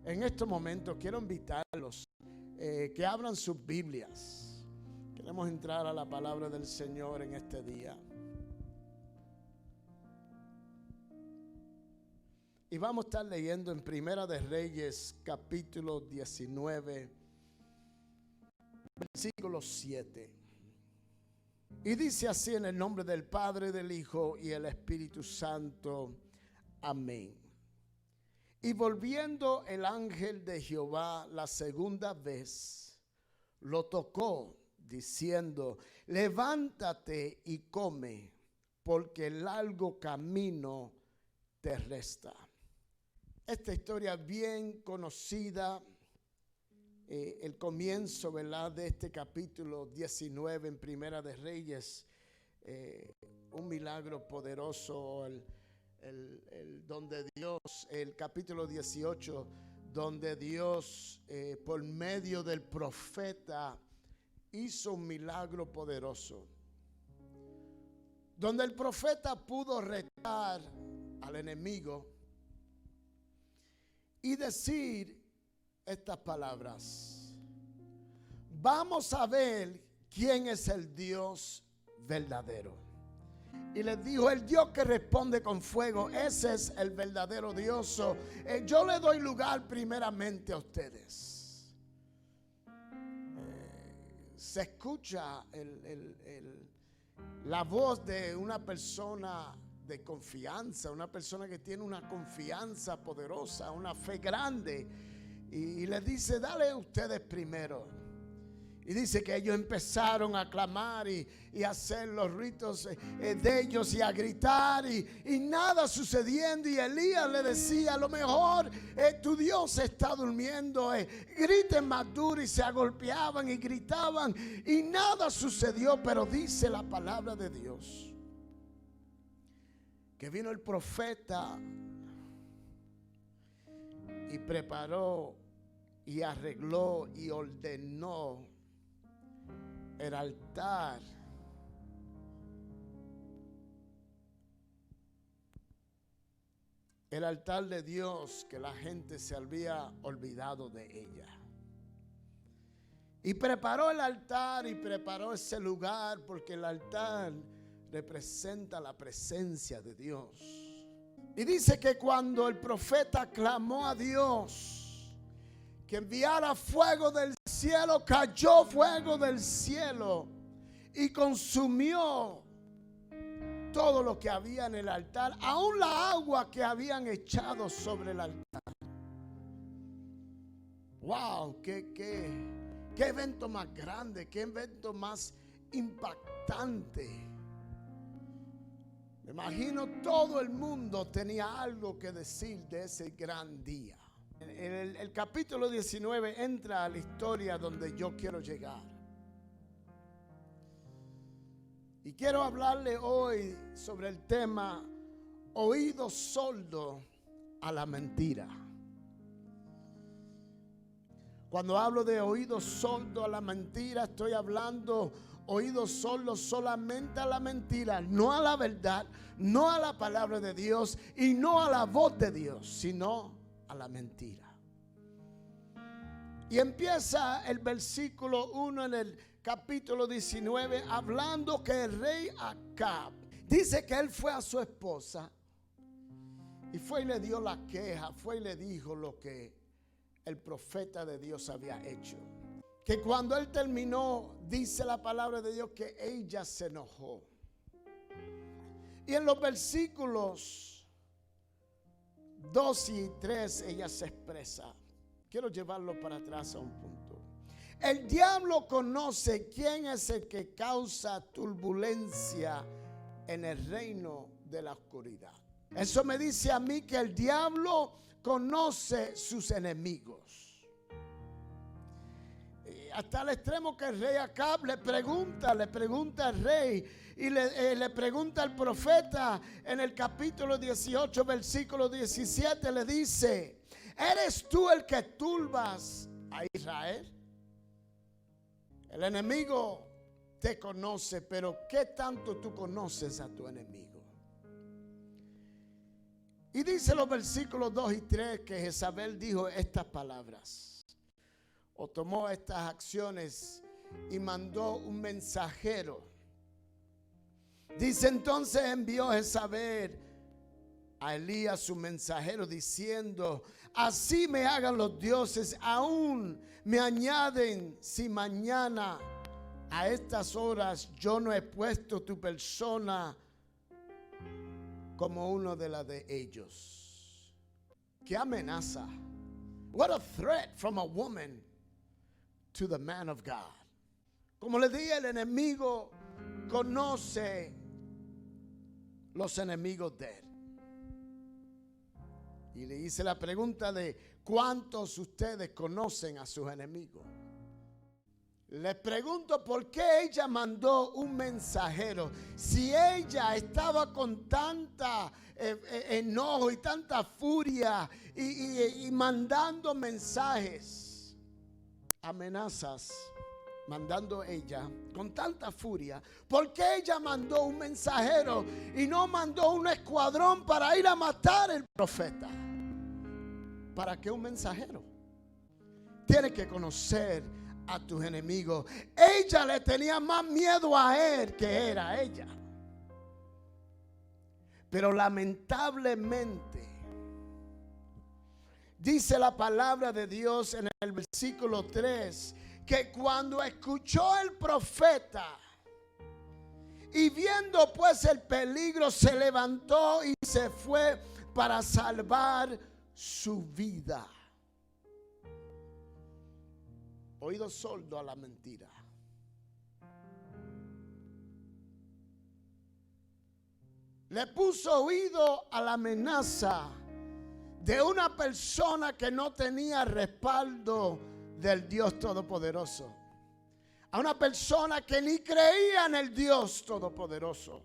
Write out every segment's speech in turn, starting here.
En estos momentos quiero invitarlos que abran sus Biblias. Queremos entrar a la palabra del Señor en este día. Y vamos a estar leyendo en Primera de Reyes, capítulo 19, versículo 7. Y dice así: en el nombre del Padre, del Hijo y el Espíritu Santo. Amén. Y volviendo el ángel de Jehová la segunda vez, lo tocó, diciendo: levántate y come, porque el largo camino te resta. Esta historia bien conocida, el comienzo, ¿verdad?, de este capítulo 19 en Primera de Reyes, un milagro poderoso, donde Dios, el capítulo 18, donde Dios por medio del profeta hizo un milagro poderoso, donde el profeta pudo retar al enemigo y decir estas palabras: vamos a ver quién es el Dios verdadero. Y les dijo: el Dios que responde con fuego, ese es el verdadero Dios. Yo le doy lugar primeramente a ustedes. Se escucha la voz de una persona de confianza, una persona que tiene una confianza poderosa, una fe grande, y le dice: dale ustedes primero. Y dice que ellos empezaron a clamar y a hacer los ritos de ellos y a gritar, y nada sucediendo. Y Elías le decía: a lo mejor tu Dios está durmiendo, griten más duro. Y se agolpeaban y gritaban y nada sucedió. Pero dice la palabra de Dios que vino el profeta y preparó y arregló y ordenó el altar de Dios, que la gente se había olvidado de ella. Y preparó el altar y preparó ese lugar, porque el altar representa la presencia de Dios. Y dice que cuando el profeta clamó a Dios que enviara fuego del cielo, cayó fuego del cielo y consumió todo lo que había en el altar, aún la agua que habían echado sobre el altar. ¡Wow! ¡Qué evento más grande! ¡Qué evento más impactante! Me imagino todo el mundo tenía algo que decir de ese gran día. En el capítulo 19 entra a la historia donde yo quiero llegar. Y quiero hablarle hoy sobre el tema: oído sordo a la mentira. Cuando hablo de oído sordo a la mentira, estoy hablando oído sordo solamente a la mentira, no a la verdad, no a la palabra de Dios y no a la voz de Dios, sino a la mentira. Y empieza el versículo 1 en el capítulo 19 hablando que el rey Acab dice que él fue a su esposa y fue y le dio la queja, fue y le dijo lo que el profeta de Dios había hecho. Que cuando él terminó, dice la palabra de Dios que ella se enojó. Y en los versículos 2 y 3 ella se expresa. Quiero llevarlo para atrás a un punto. El diablo conoce quién es el que causa turbulencia en el reino de la oscuridad. Eso me dice a mí que el diablo conoce sus enemigos. Hasta el extremo que el rey Acab le pregunta al rey y le pregunta al profeta en el capítulo 18, versículo 17, le dice: ¿eres tú el que turbas a Israel? El enemigo te conoce, pero ¿qué tanto tú conoces a tu enemigo? Y dice los versículos 2 y 3 que Jezabel dijo estas palabras, o tomó estas acciones y mandó un mensajero. Dice: entonces envió Jezabel a Elías su mensajero diciendo: así me hagan los dioses, aún me añaden, si mañana a estas horas yo no he puesto tu persona como uno de las de ellos. ¡Qué amenaza! What a threat from a woman to the man of God. Como le dije, el enemigo conoce los enemigos de él. Y le hice la pregunta de ¿cuántos de ustedes conocen a sus enemigos? Les pregunto por qué ella mandó un mensajero. Si ella estaba con tanta enojo y tanta furia y mandando mensajes, amenazas, mandando ella con tanta furia, ¿por qué ella mandó un mensajero y no mandó un escuadrón para ir a matar al profeta? ¿Para qué un mensajero? Tienes que conocer a tus enemigos. Ella le tenía más miedo a él que era a ella. Pero lamentablemente dice la palabra de Dios en el versículo 3 que cuando escuchó el profeta y viendo pues el peligro, se levantó y se fue para salvar su vida. Oído sordo a la mentira. Le puso oído a la amenaza de una persona que no tenía respaldo del Dios Todopoderoso. A una persona que ni creía en el Dios Todopoderoso.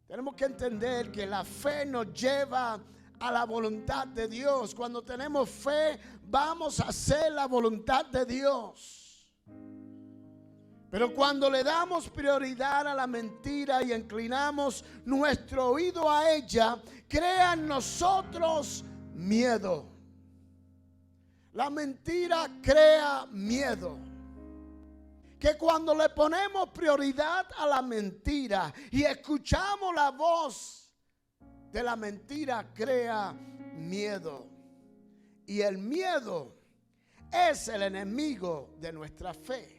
Tenemos que entender que la fe nos lleva a la voluntad de Dios. Cuando tenemos fe, vamos a hacer la voluntad de Dios. Pero cuando le damos prioridad a la mentira y inclinamos nuestro oído a ella, crea en nosotros miedo. La mentira crea miedo. Que cuando le ponemos prioridad a la mentira y escuchamos la voz de la mentira, crea miedo. Y el miedo es el enemigo de nuestra fe.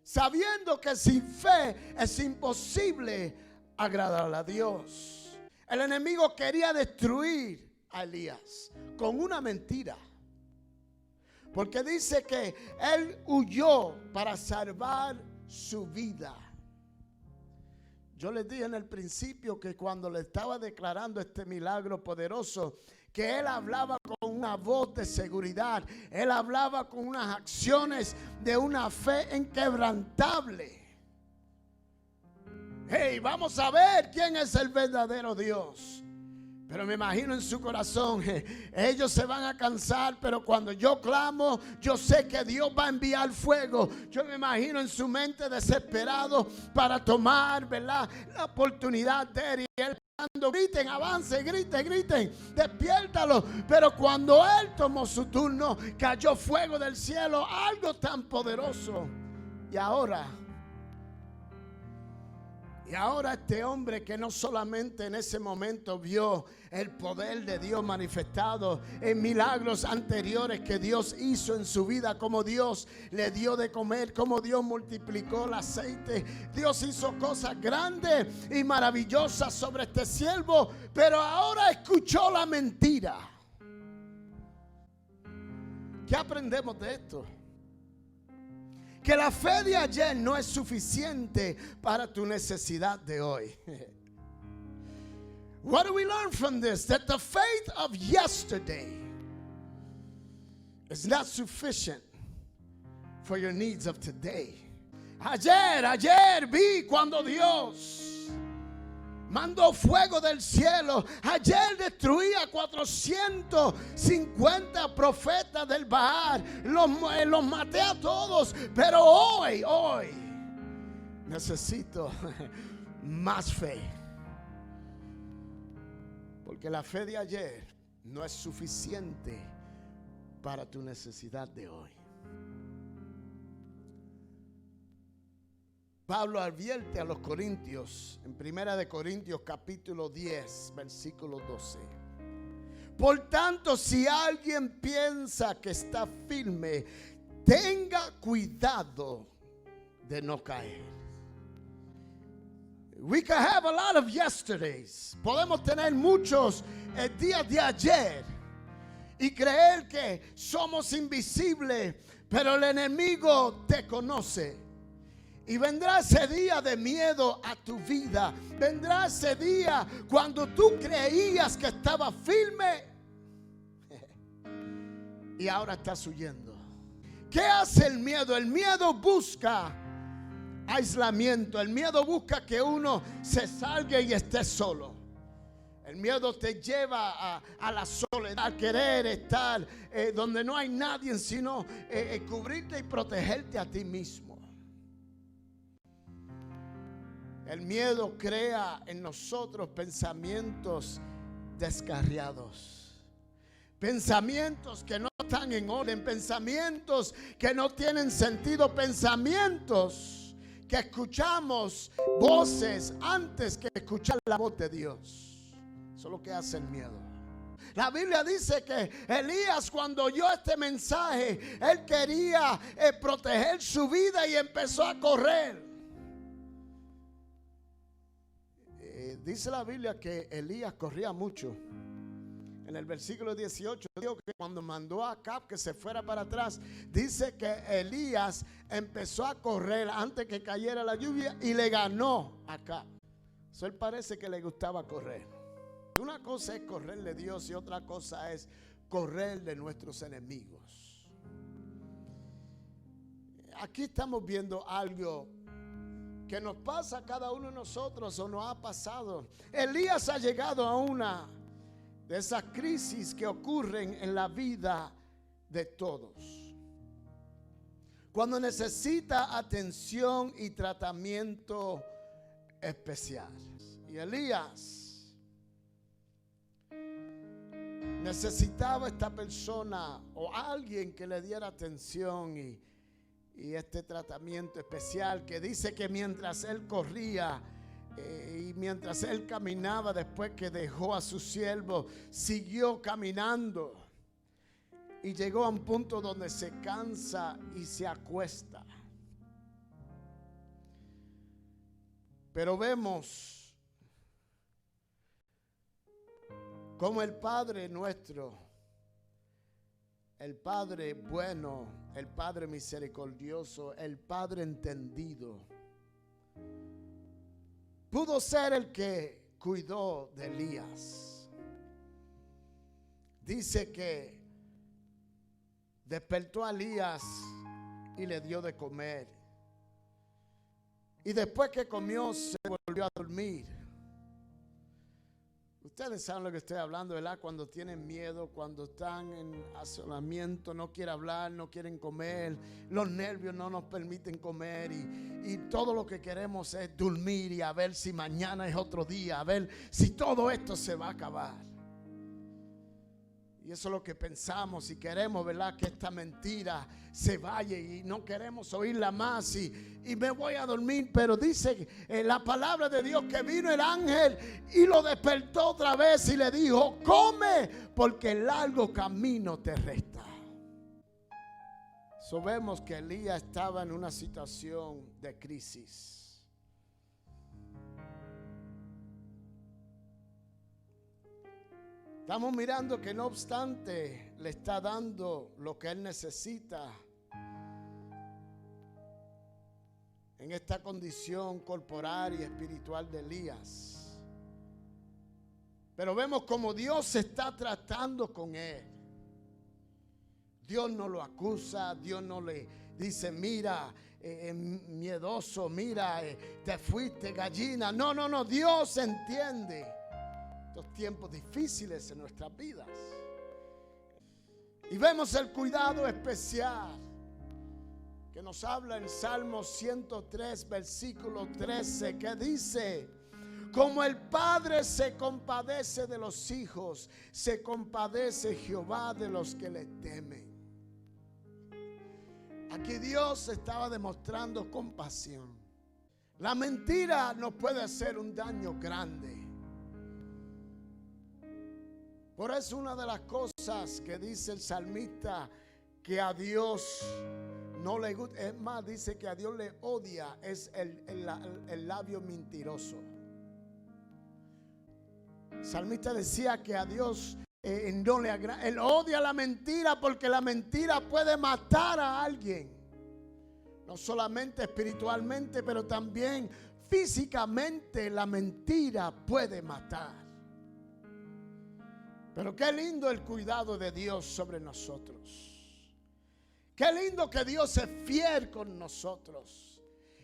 Sabiendo que sin fe es imposible agradar a Dios. El enemigo quería destruir a Elías con una mentira. Porque dice que él huyó para salvar su vida. Yo les dije en el principio que cuando le estaba declarando este milagro poderoso, que él hablaba con una voz de seguridad. Él hablaba con unas acciones de una fe inquebrantable. Hey, vamos a ver quién es el verdadero Dios. Pero me imagino en su corazón, ellos se van a cansar, pero cuando yo clamo, yo sé que Dios va a enviar fuego. Yo me imagino en su mente desesperado para tomar, ¿verdad?, la oportunidad de él. Y él cuando griten, avance, griten, despiértalo. Pero cuando él tomó su turno, cayó fuego del cielo, algo tan poderoso. Y ahora este hombre, que no solamente en ese momento vio el poder de Dios manifestado en milagros anteriores que Dios hizo en su vida, como Dios le dio de comer, como Dios multiplicó el aceite, Dios hizo cosas grandes y maravillosas sobre este siervo, pero ahora escuchó la mentira. ¿Qué aprendemos de esto? Que la fe de ayer no es suficiente para tu necesidad de hoy. What do we learn from this? That the faith of yesterday is not sufficient for your needs of today. Ayer vi cuando Dios mandó fuego del cielo. Ayer destruía 450 profetas del Baal. Los maté a todos. Pero hoy necesito más fe. Porque la fe de ayer no es suficiente para tu necesidad de hoy. Pablo advierte a los corintios en 1 Corintios capítulo 10, versículo 12. Por tanto, si alguien piensa que está firme, tenga cuidado de no caer. We can have a lot of yesterdays. Podemos tener muchos días de ayer y creer que somos invisibles, pero el enemigo te conoce. Y vendrá ese día de miedo a tu vida. Vendrá ese día cuando tú creías que estaba firme y ahora estás huyendo. ¿Qué hace el miedo? El miedo busca aislamiento. El miedo busca que uno se salga y esté solo. El miedo te lleva a la soledad, a querer estar donde no hay nadie, sino cubrirte y protegerte a ti mismo. El miedo crea en nosotros pensamientos descarriados, pensamientos que no están en orden, pensamientos que no tienen sentido, pensamientos que escuchamos voces antes que escuchar la voz de Dios. Eso es lo que hace el miedo. La Biblia dice que Elías, cuando oyó este mensaje, él quería proteger su vida y empezó a correr. Dice la Biblia que Elías corría mucho. En el versículo 18 dijo que cuando mandó a Acab que se fuera para atrás, dice que Elías empezó a correr antes que cayera la lluvia y le ganó a Acab. Eso él parece que le gustaba correr. Una cosa es correr de Dios y otra cosa es correr de nuestros enemigos. Aquí estamos viendo algo que nos pasa a cada uno de nosotros o nos ha pasado. Elías ha llegado a una de esas crisis que ocurren en la vida de todos, cuando necesita atención y tratamiento especial. Y Elías necesitaba esta persona o alguien que le diera atención y este tratamiento especial, que dice que mientras él corría y mientras él caminaba, después que dejó a su siervo, siguió caminando y llegó a un punto donde se cansa y se acuesta. Pero vemos como el Padre nuestro, el Padre bueno, el Padre misericordioso, el Padre entendido, pudo ser el que cuidó de Elías. Dice que despertó a Elías y le dio de comer. Y después que comió se volvió a dormir. Ustedes saben lo que estoy hablando, ¿verdad? Cuando tienen miedo, cuando están en asolamiento, no quieren hablar, no quieren comer, los nervios no nos permiten comer y todo lo que queremos es dormir y a ver si mañana es otro día, a ver si todo esto se va a acabar. Y eso es lo que pensamos y queremos, ¿verdad? Que esta mentira se vaya y no queremos oírla más y me voy a dormir. Pero dice la palabra de Dios que vino el ángel y lo despertó otra vez y le dijo: come, porque el largo camino te resta. Vemos que Elías estaba en una situación de crisis. Estamos mirando que no obstante le está dando lo que él necesita en esta condición corporal y espiritual de Elías. Pero vemos como Dios está tratando con él. Dios no lo acusa, Dios no le dice: mira, miedoso, mira, te fuiste gallina. No, no, no, Dios entiende estos tiempos difíciles en nuestras vidas. Y vemos el cuidado especial que nos habla en Salmo 103, versículo 13, que dice: Como el Padre se compadece de los hijos, se compadece Jehová de los que le temen. Aquí Dios estaba demostrando compasión. La mentira nos puede hacer un daño grande. Por eso una de las cosas que dice el salmista que a Dios no le gusta, es más, dice que a Dios le odia, es el labio mentiroso. El salmista decía que a Dios no le agrada. Él odia la mentira porque la mentira puede matar a alguien. No solamente espiritualmente, pero también físicamente la mentira puede matar. Pero qué lindo el cuidado de Dios sobre nosotros. Qué lindo que Dios es fiel con nosotros.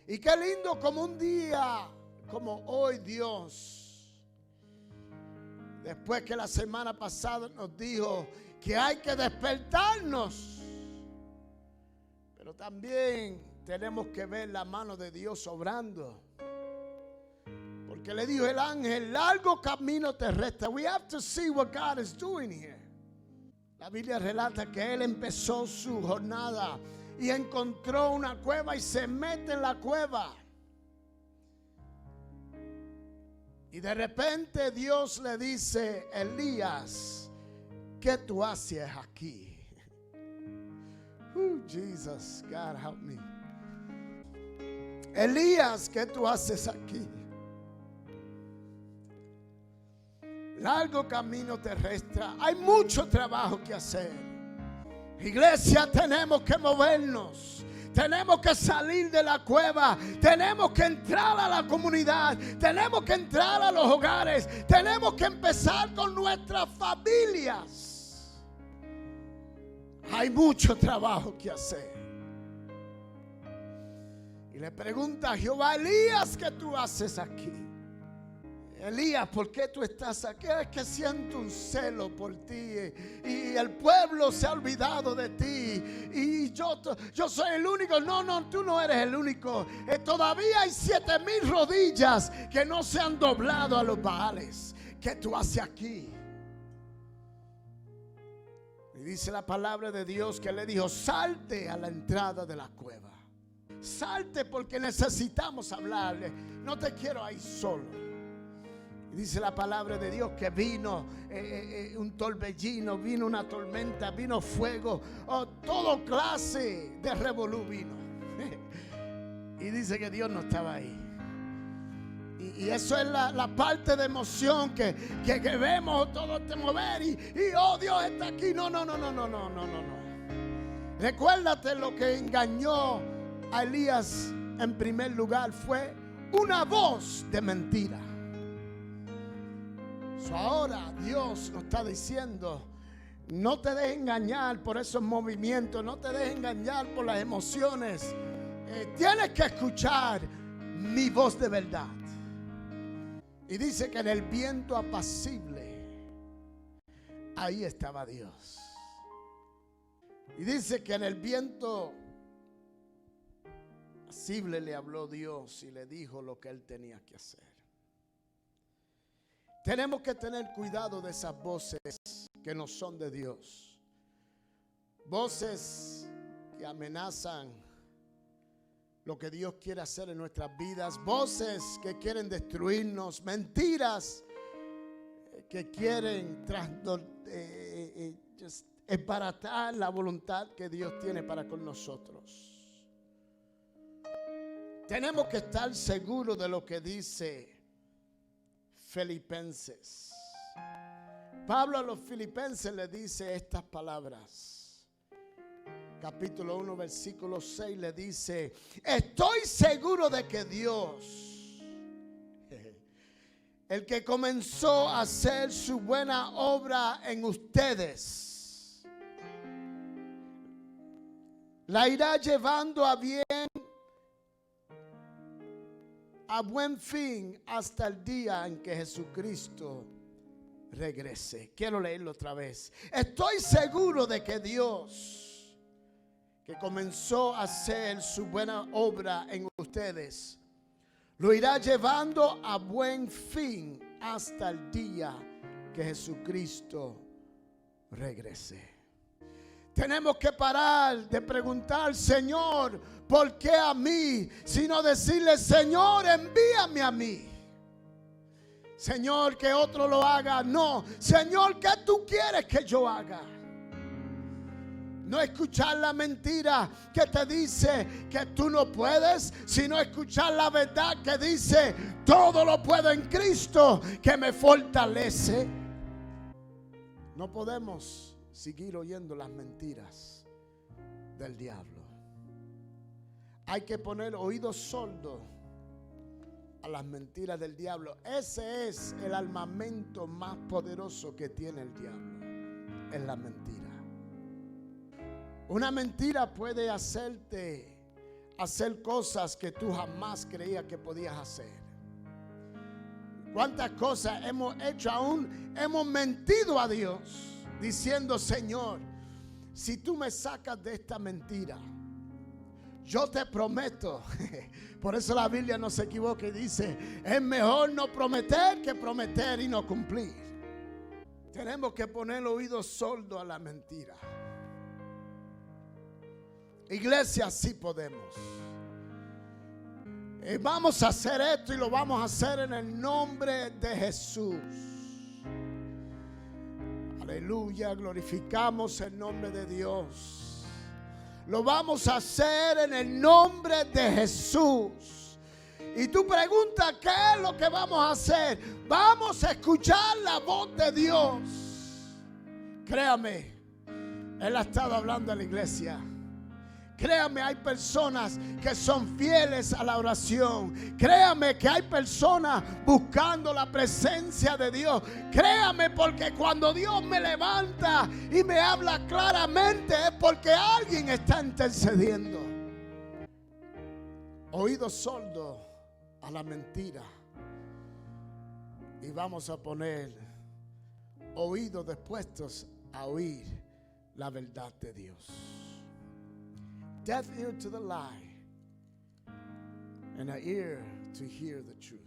Y qué lindo como un día como hoy Dios, después que la semana pasada nos dijo que hay que despertarnos, pero también tenemos que ver la mano de Dios obrando. Porque le dijo el ángel, largo camino te resta. We have to see what God is doing here. La Biblia relata que él empezó su jornada y encontró una cueva y se mete en la cueva. Y de repente Dios le dice, Elías, ¿qué tú haces aquí? Jesus, God help me. Elías, ¿qué tú haces aquí? Largo camino te resta. Hay mucho trabajo que hacer. Iglesia, tenemos que movernos. Tenemos que salir de la cueva. Tenemos que entrar a la comunidad. Tenemos que entrar a los hogares. Tenemos que empezar con nuestras familias. Hay mucho trabajo que hacer. Y le pregunta a Jehová, Elías, ¿qué tú haces aquí? Elías, ¿por qué tú estás aquí? Es que siento un celo por ti y el pueblo se ha olvidado de ti y yo soy el único. No, tú no eres el único. Todavía hay 7,000 rodillas que no se han doblado a los Baales. ¿Qué tú haces aquí? Y dice la palabra de Dios que le dijo, salte a la entrada de la cueva. Salte porque necesitamos hablarle. No te quiero ahí solo. Dice la palabra de Dios que vino un torbellino, vino una tormenta, vino fuego, todo clase de revolú vino. Y dice que Dios no estaba ahí. Y eso es la parte de emoción que vemos todo este mover y oh, Dios está aquí. No. Recuérdate, lo que engañó a Elías en primer lugar fue una voz de mentira. Ahora Dios nos está diciendo, no te dejes engañar por esos movimientos, no te dejes engañar por las emociones. Tienes que escuchar mi voz de verdad. Y dice que en el viento apacible, ahí estaba Dios. Y dice que en el viento apacible le habló Dios y le dijo lo que él tenía que hacer. Tenemos que tener cuidado de esas voces que no son de Dios. Voces que amenazan lo que Dios quiere hacer en nuestras vidas. Voces que quieren destruirnos. Mentiras que quieren desbaratar la voluntad que Dios tiene para con nosotros. Tenemos que estar seguros de lo que dice Filipenses. Pablo a los filipenses le dice estas palabras. Capítulo 1, versículo 6 le dice: estoy seguro de que Dios, el que comenzó a hacer su buena obra en ustedes, la irá llevando a buen fin hasta el día en que Jesucristo regrese. Quiero leerlo otra vez. Estoy seguro de que Dios, que comenzó a hacer su buena obra en ustedes, lo irá llevando a buen fin hasta el día que Jesucristo regrese. Tenemos que parar de preguntar, Señor, ¿por qué a mí? Sino decirle, Señor, envíame a mí. Señor, que otro lo haga. No, Señor, ¿qué tú quieres que yo haga? No escuchar la mentira que te dice que tú no puedes, sino escuchar la verdad que dice, todo lo puedo en Cristo que me fortalece. No podemos seguir oyendo las mentiras del diablo. Hay que poner oídos sordos a las mentiras del diablo. Ese es el armamento más poderoso que tiene el diablo. Es la mentira. Una mentira puede hacerte hacer cosas que tú jamás creías que podías hacer. ¿Cuántas cosas hemos hecho aún? Hemos mentido a Dios diciendo, Señor, si tú me sacas de esta mentira, yo te prometo. Por eso la Biblia no se equivoca y dice, es mejor no prometer que prometer y no cumplir. Tenemos que poner el oído sordo a la mentira. Iglesia, sí podemos. Vamos a hacer esto y lo vamos a hacer en el nombre de Jesús. Aleluya, glorificamos el nombre de Dios. Lo vamos a hacer en el nombre de Jesús. Y tú preguntas, ¿qué es lo que vamos a hacer? Vamos a escuchar la voz de Dios. Créame, Él ha estado hablando a la iglesia. Créame, hay personas que son fieles a la oración. Créame que hay personas buscando la presencia de Dios. Créame, porque cuando Dios me levanta y me habla claramente es porque alguien está intercediendo. Oídos sordos a la mentira. Y vamos a poner oídos dispuestos a oír la verdad de Dios. Deaf ear to the lie, and an ear to hear the truth.